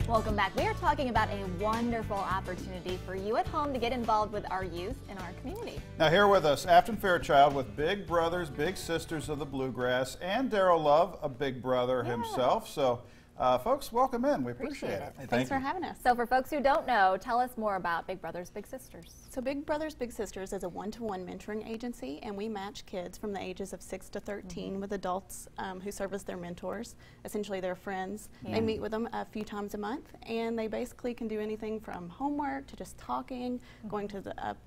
Welcome back. We are talking about a wonderful opportunity for you at home to get involved with our youth in our community. Now here with us, Afton Fairchild with Big Brothers, Big Sisters of the Bluegrass, and Daryl Love, a big brother himself. So, folks, welcome in. We appreciate it. Hey, thanks for having us. So for folks who don't know, tell us more about Big Brothers, Big Sisters. So Big Brothers Big Sisters is a one-to-one mentoring agency, and we match kids from the ages of 6 to 13 with adults who serve as their mentors, essentially their friends. They meet with them a few times a month, and they basically can do anything from homework to just talking, going to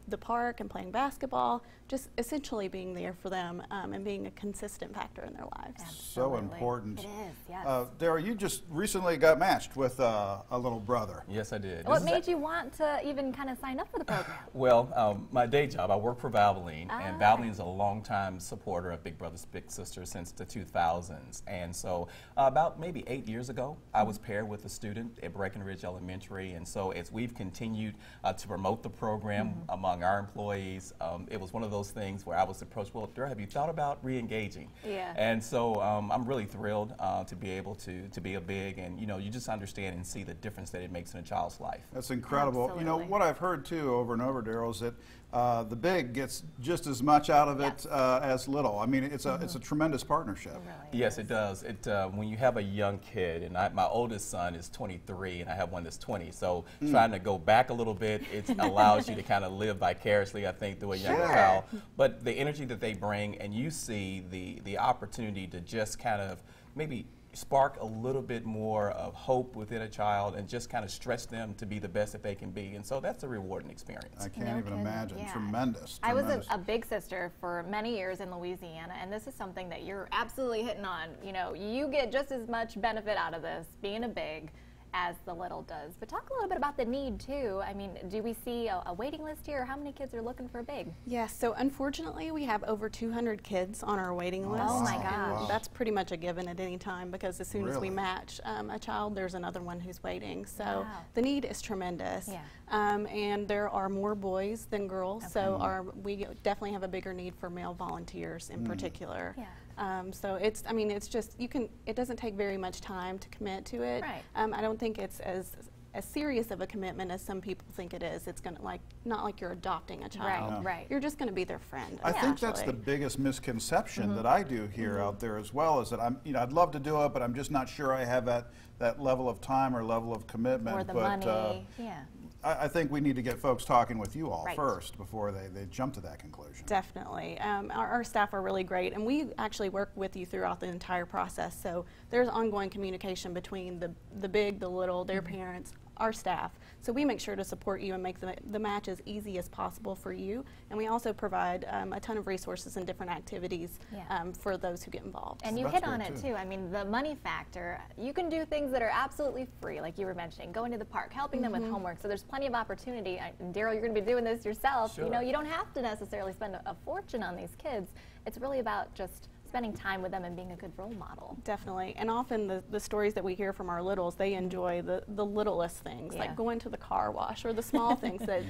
the park and playing basketball, just essentially being there for them and being a consistent factor in their lives. Absolutely. So important. It is, yes. Daryl, you just recently got matched with a little brother. Yes, I did. What made you want to even kind of sign up for the program? Well, my day job, I work for Valvoline, and Valvoline is a longtime supporter of Big Brothers Big Sisters since the 2000s. And so about maybe 8 years ago, I was paired with a student at Breckenridge Elementary, and so as we've continued to promote the program among our employees, it was one of those things where I was approached, well, Daryl, have you thought about re-engaging? Yeah. And so I'm really thrilled to be able to be a big, and you know, you just understand and see the difference that it makes in a child's life. That's incredible. Absolutely. You know, what I've heard too over and over, Daryl, is that the big gets just as much out of it as little. I mean, it's a tremendous partnership. It really Yes, is. it does. When you have a young kid, and my oldest son is 23, and I have one that's 20, so trying to go back a little bit, it allows you to kind of live vicariously, I think, through a younger child. But the energy that they bring, and you see the opportunity to just kind of maybe spark a little bit more of hope within a child and just kind of stretch them to be the best that they can be. And so that's a rewarding experience. I can't even imagine. Yeah. Tremendous. I was a big sister for many years in Louisiana, and this is something that you're absolutely hitting on. You know, you get just as much benefit out of this being a big as the little does. But talk a little bit about the need too. I mean, do we see a waiting list here? How many kids are looking for a big? Yes, so unfortunately we have over 200 kids on our waiting list. Oh my And gosh. that's pretty much a given at any time, because as soon as we match a child, there's another one who's waiting. So the need is tremendous. Yeah. And there are more boys than girls, so we definitely have a bigger need for male volunteers in particular. Yeah. So it's, I mean, it's just, it doesn't take very much time to commit to it. Right. I don't think it's as serious of a commitment as some people think it is. It's gonna not like you're adopting a child. Right. You're just gonna be their friend. I think that's the biggest misconception that I do hear out there as well, is that I'd love to do it, but I'm just not sure I have that level of time or level of commitment. Or the but, money. Yeah. I think we need to get folks talking with you all first before they jump to that conclusion. Definitely. Our staff are really great, and we actually work with you throughout the entire process. So there's ongoing communication between the big, the little, their parents, our staff. So we make sure to support you and make the match as easy as possible for you. And we also provide a ton of resources and different activities for those who get involved. And you hit on it too. I mean, the money factor, you can do things that are absolutely free, like you were mentioning, going to the park, helping them with homework. So there's plenty of opportunity. And Daryl, you're going to be doing this yourself. Sure. You know, you don't have to necessarily spend a fortune on these kids. It's really about just spending time with them and being a good role model. Definitely. And often the stories that we hear from our littles, they enjoy the littlest things, like going to the car wash, or the small things that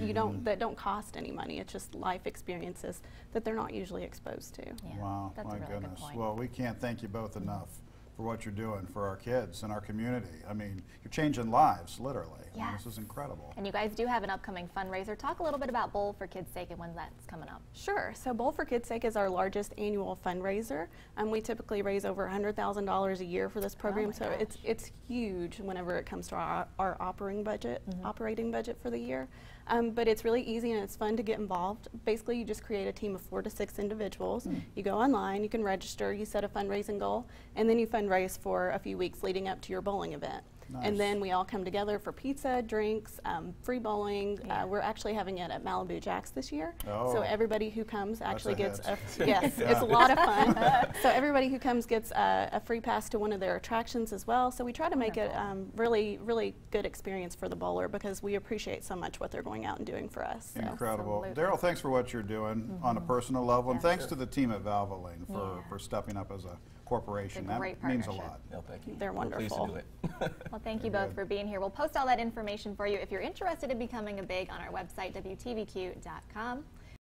that don't cost any money. It's just life experiences that they're not usually exposed to. Yeah, Wow, that's my a really goodness. good point. Well, we can't thank you both enough for what you're doing for our kids and our community. I mean, you're changing lives, literally. I mean, this is incredible. And you guys do have an upcoming fundraiser. Talk a little bit about Bowl for Kids' Sake and when that's coming up. Sure. So Bowl for Kids' Sake is our largest annual fundraiser. We typically raise over $100,000 a year for this program, so it's huge whenever it comes to our operating budget for the year. But it's really easy and it's fun to get involved. Basically, you just create a team of 4 to 6 individuals. You go online, you can register, you set a fundraising goal, and then you fundraise for a few weeks leading up to your bowling event. Nice. And then we all come together for pizza, drinks, free bowling. We're actually having it at Malibu Jack's this year. So everybody who comes actually gets it's a lot of fun. So everybody who comes gets a free pass to one of their attractions as well. So we try to make it really, really good experience for the bowler, because we appreciate so much what they're going out and doing for us. So. Incredible. Daryl, thanks for what you're doing on a personal level, and thanks to the team at Valvoline for stepping up as a corporation. That means a lot. No, thank you. They're wonderful. We're pleased to do it. Well, thank you both for being here. We'll post all that information for you if you're interested in becoming a big on our website, WTVQ.com.